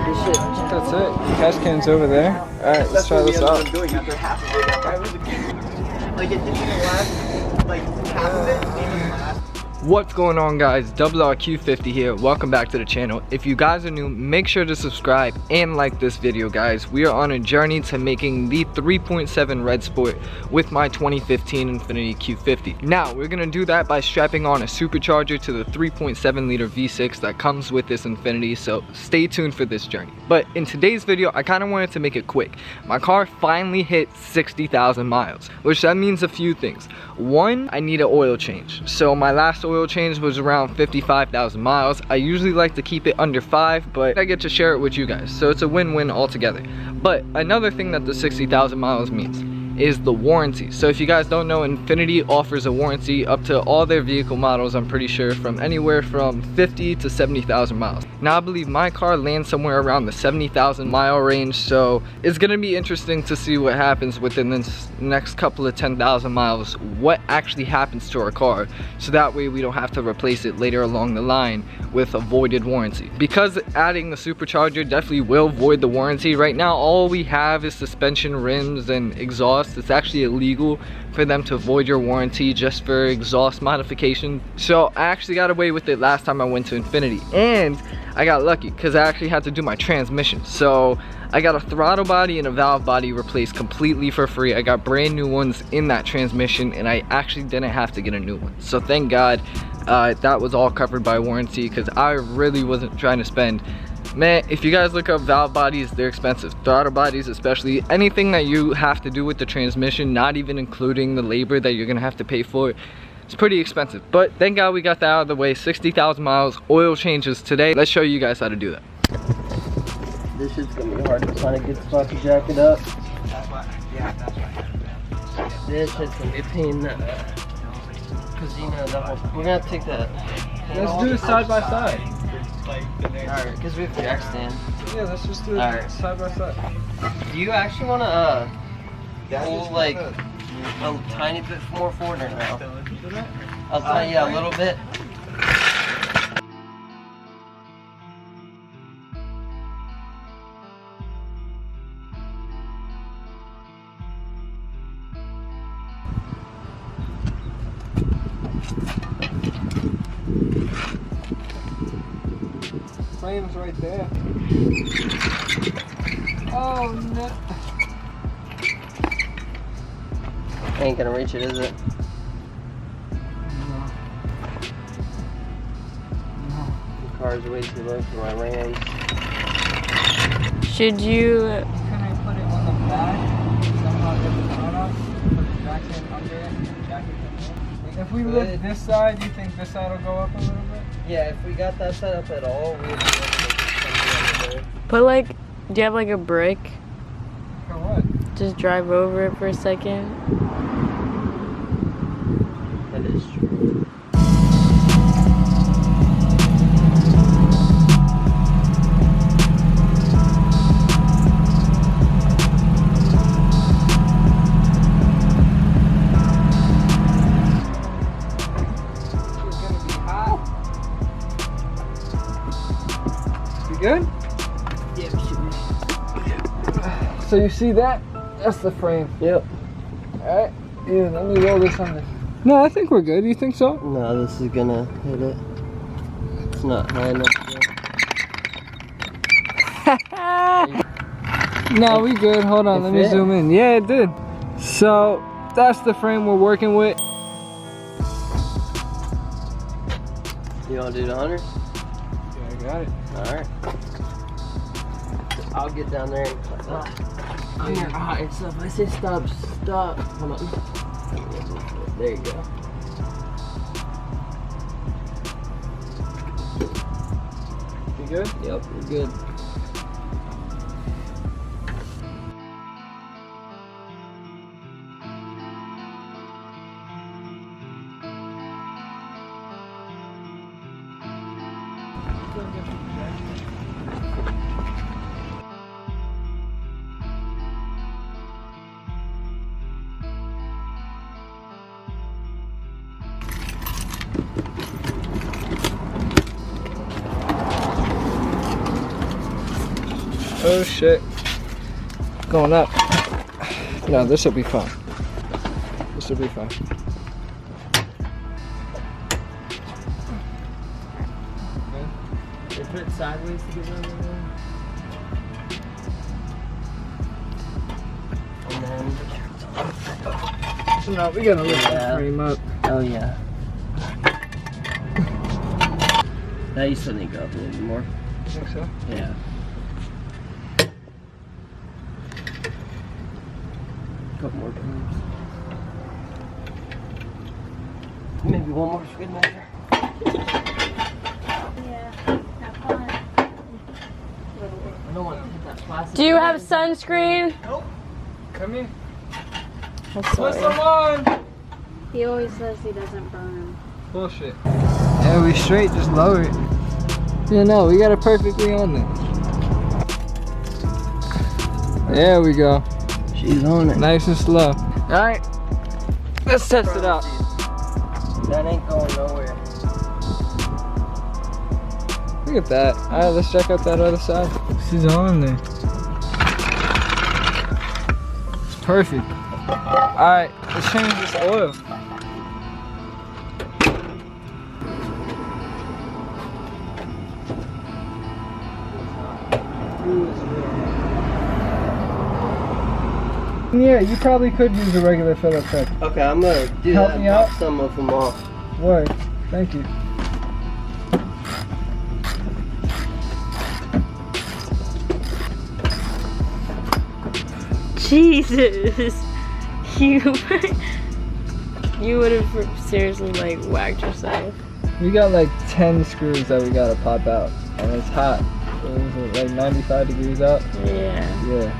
this shit. That's it. Cash can's over there. Alright, let's try this out. Doing after half of it. Like it didn't even last. Like half of it didn't even last. What's going on, guys? Q50 here. Welcome back to the channel. If you guys are new, make sure to subscribe and like this video, guys. We are on a journey to making the 3.7 Red Sport with my 2015 Infiniti Q50. Now, we're gonna do that by strapping on a supercharger to the 3.7 liter V6 that comes with this Infiniti, so stay tuned for this journey. But in today's video, I kind of wanted to make it quick. My car finally hit 60,000 miles, which that means a few things. One, I need an oil change. So my last oil change was around 55,000 miles. I usually like to keep it under 5, but I get to share it with you guys, so it's a win-win altogether. But another thing that the 60,000 miles means is the warranty. So if you guys don't know, Infiniti offers a warranty up to all their vehicle models, I'm pretty sure, from anywhere from 50 to 70,000 miles. Now I believe my car lands somewhere around the 70,000 mile range, so it's gonna be interesting to see what happens within this next couple of 10,000 miles, what actually happens to our car, so that way we don't have to replace it later along the line with a voided warranty. Because adding the supercharger definitely will void the warranty. Right now all we have is suspension, rims, and exhaust. It's actually illegal for them to void your warranty just for exhaust modification. So I actually got away with it last time I went to Infiniti, and I got lucky because I actually had to do my transmission. So I got a throttle body and a valve body replaced completely for free. I got brand new ones in that transmission, and I actually didn't have to get a new one. So thank God that was all covered by warranty, because I really wasn't trying to spend. Man, if you guys look up valve bodies, they're expensive. Throttle bodies especially, anything that you have to do with the transmission, not even including the labor that you're gonna have to pay for, it's pretty expensive. But thank God we got that out of the way. 60,000 miles, oil changes today. Let's show you guys how to do that. This shit's gonna be hard to find a good spot to jack it up. That's right. This shit's gonna be a pain in the cause you know that we're gonna have to take that. Let's do it side by side. Alright, because we have jack stand. Yeah, let's just do it side by side. Do you actually want to pull like a tiny bit more forward or no? I'll tell you a little bit. Frame's right there. Oh no. Ain't gonna reach it, is it? No. The car's way too low for my Rams. Should you? Can I put it on the back? Somehow get the front up, put the jack in under it, and jack it in there. If we lift this side, do you think this side will go up a little bit? Yeah, if we got that set up at all, we'd be able to make it something under there. Put like, do you have like a brick? For what? Just drive over it for a second. That is true. Good? Yeah, we should be. So you see that? That's the frame. Yep. Alright. Yeah, let me roll this under. No, I think we're good. You think so? No, this is gonna hit it. It's not high enough yet. No, we good. Hold on, let me zoom in. Yeah, it did. So that's the frame we're working with. You wanna do the 100? Yeah, I got it. Alright. I'll get down there and cut that. On your eye, so if I say stop, stop. Hold on. There you go. You good? Yep, we're good. Oh shit. Going up. No, this will be fun. This will be fun. They put it sideways to get over there. And then. So now we gotta lift Yeah. the frame up. Oh yeah. That used to go up a little bit more. I think so. Yeah. Couple more times. Maybe one more for good measure. I don't want to hit that plastic. Do you have sunscreen? Come here. I'm Put sorry. some on! He always says he doesn't burn them. Bullshit. Yeah, we straight, just lower it. Yeah, no, we got it perfectly on there. There we go. She's on it. Nice and slow. Alright, let's test it out. That ain't going nowhere. Look at that. Alright, let's check out that other side. She's on there. It's perfect. Alright, let's change this oil. Yeah, you probably could use a regular Phillips head. Okay, I'm gonna do Help that me and out? pop some of them off. Word. Thank you. Jesus. You would have seriously like whacked yourself. We got like 10 screws that we gotta pop out, and it's hot. It was like 95 degrees out. Yeah. Yeah.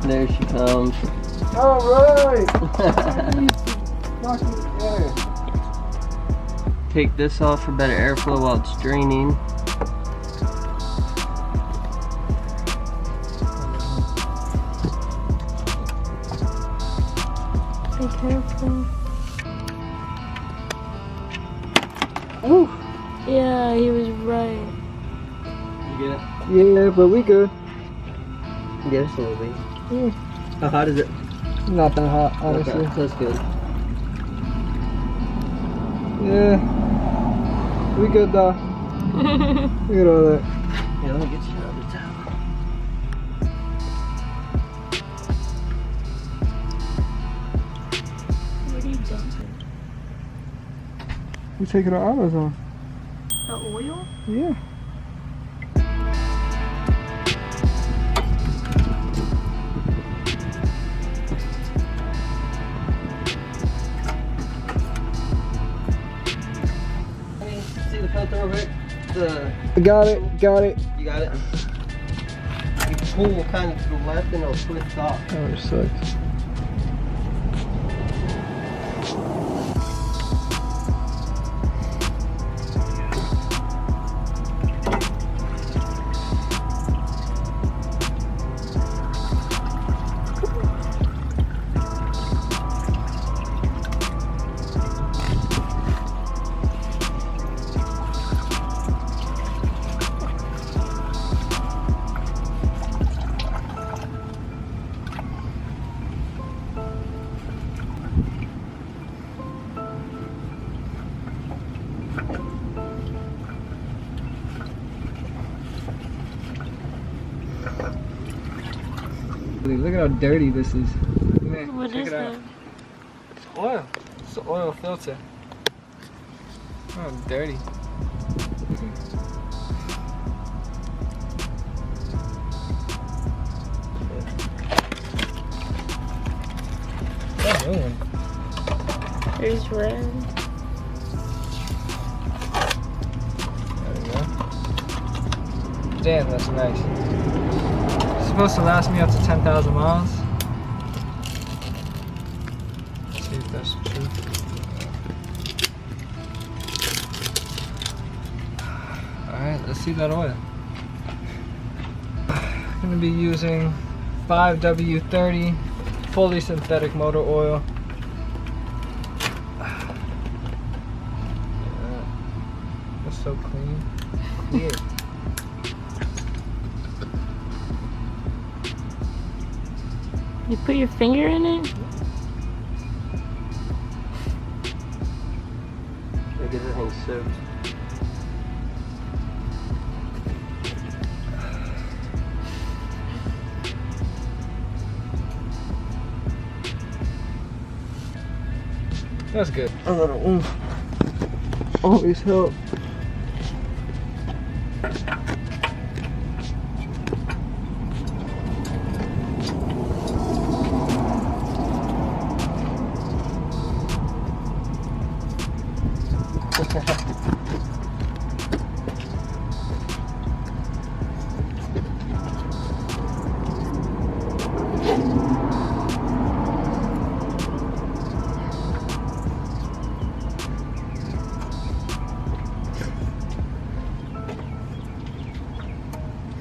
There she comes. Alright! Fucking air. Take this off for better airflow while it's draining. Be careful. Ooh. Yeah, he was right. You get it? Yeah, but we good. Get us a little bit. Mm. How hot is it? Not that hot, honestly. Okay, so that's good. Yeah. We good though. We got all that. Yeah, let me get you another towel. What are you dumping? We taking our autos on. The oil? Yeah. See the filter over it? Got it, got it. You got it? You pull kind of to the left and it'll twist off. Oh, it sucks. Look at how dirty this is. What check is it out. that? It's oil. It's an oil filter. Oh, dirty. That new one. There's red. There we go. Damn, that's nice. It's supposed to last me up to 10,000 miles. Let's see if that's true. Alright, let's see that oil. I'm going to be using 5W30 fully synthetic motor oil. That's so clean. Clear. You put your finger in it? Look at the thing soaked. That's good. A little oomph. Always help.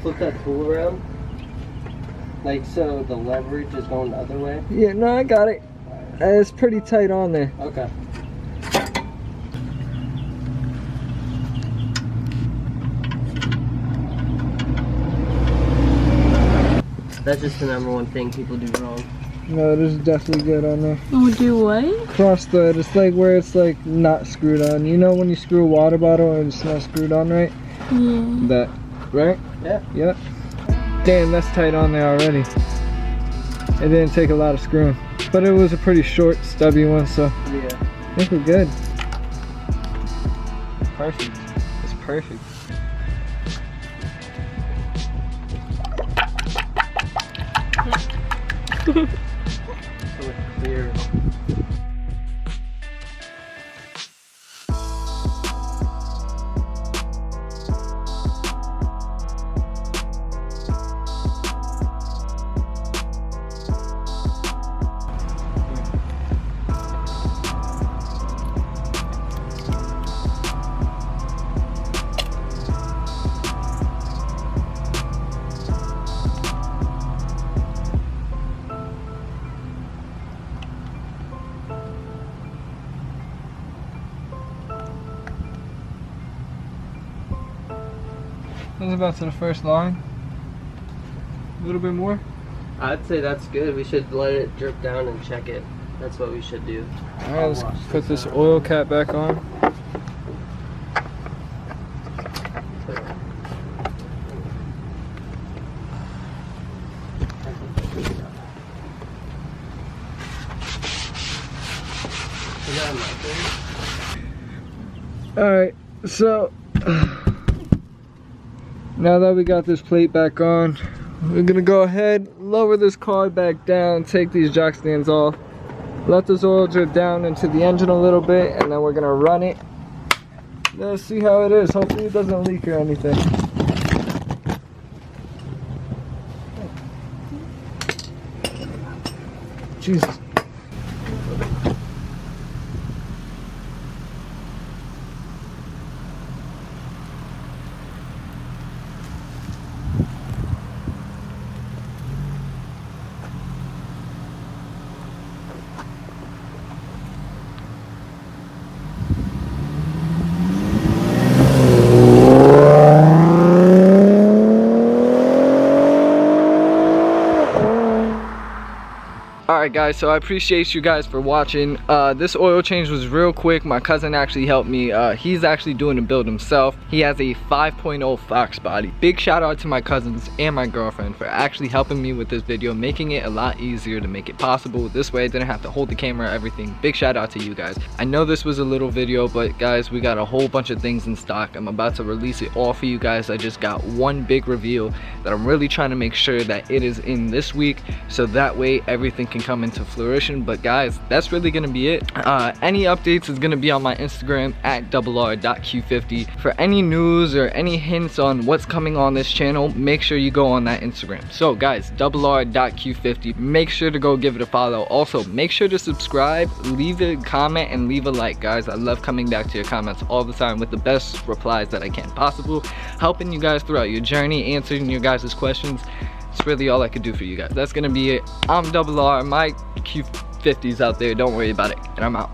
Flip that tool around. Like so the leverage is going the other way. Yeah, no, I got it. It's pretty tight on there. Okay. That's just the number one thing people do wrong. No, this is definitely good on there. Oh, do what? Cross thread, it's like where it's like not screwed on. You know when you screw a water bottle and it's not screwed on right? Yeah. That, right? Yeah. Yep. Damn, that's tight on there already. It didn't take a lot of screwing. But it was a pretty short, stubby one, so Yeah. I think we're good. Perfect. It's perfect. Clear. That's about to the first line. A little bit more. I'd say that's good. We should let it drip down and check it. That's what we should do. Alright, let's put this oil cap back on. Alright, so now that we got this plate back on, we're gonna go ahead, lower this car back down, take these jack stands off, let this oil drip down into the engine a little bit, and then we're gonna run it. Let's see how it is. Hopefully it doesn't leak or anything. Jesus. Alright Alright guys, so I appreciate you guys for watching. This oil change was real quick. My cousin actually helped me. He's actually doing the build himself. He has a 5.0 Fox body. Big shout out to my cousins and my girlfriend for actually helping me with this video, making it a lot easier to make it possible. This way I didn't have to hold the camera, everything. Big shout out to you guys. I know this was a little video, but guys, we got a whole bunch of things in stock. I'm about to release it all for you guys. I just got one big reveal that I'm really trying to make sure that it is in this week, so that way everything can come into fruition. But guys, that's really gonna be it. Any updates is gonna be on my Instagram at rr.q50. For any news or any hints on what's coming on this channel, make sure you go on that Instagram. So guys, rr.q50, make sure to go give it a follow. Also, make sure to subscribe, leave a comment, and leave a like, guys. I love coming back to your comments all the time with the best replies that I can possible, helping you guys throughout your journey, answering your guys' questions. It's really all I could do for you guys. That's gonna be it. I'm RR, my Q50's out there, don't worry about it, and I'm out.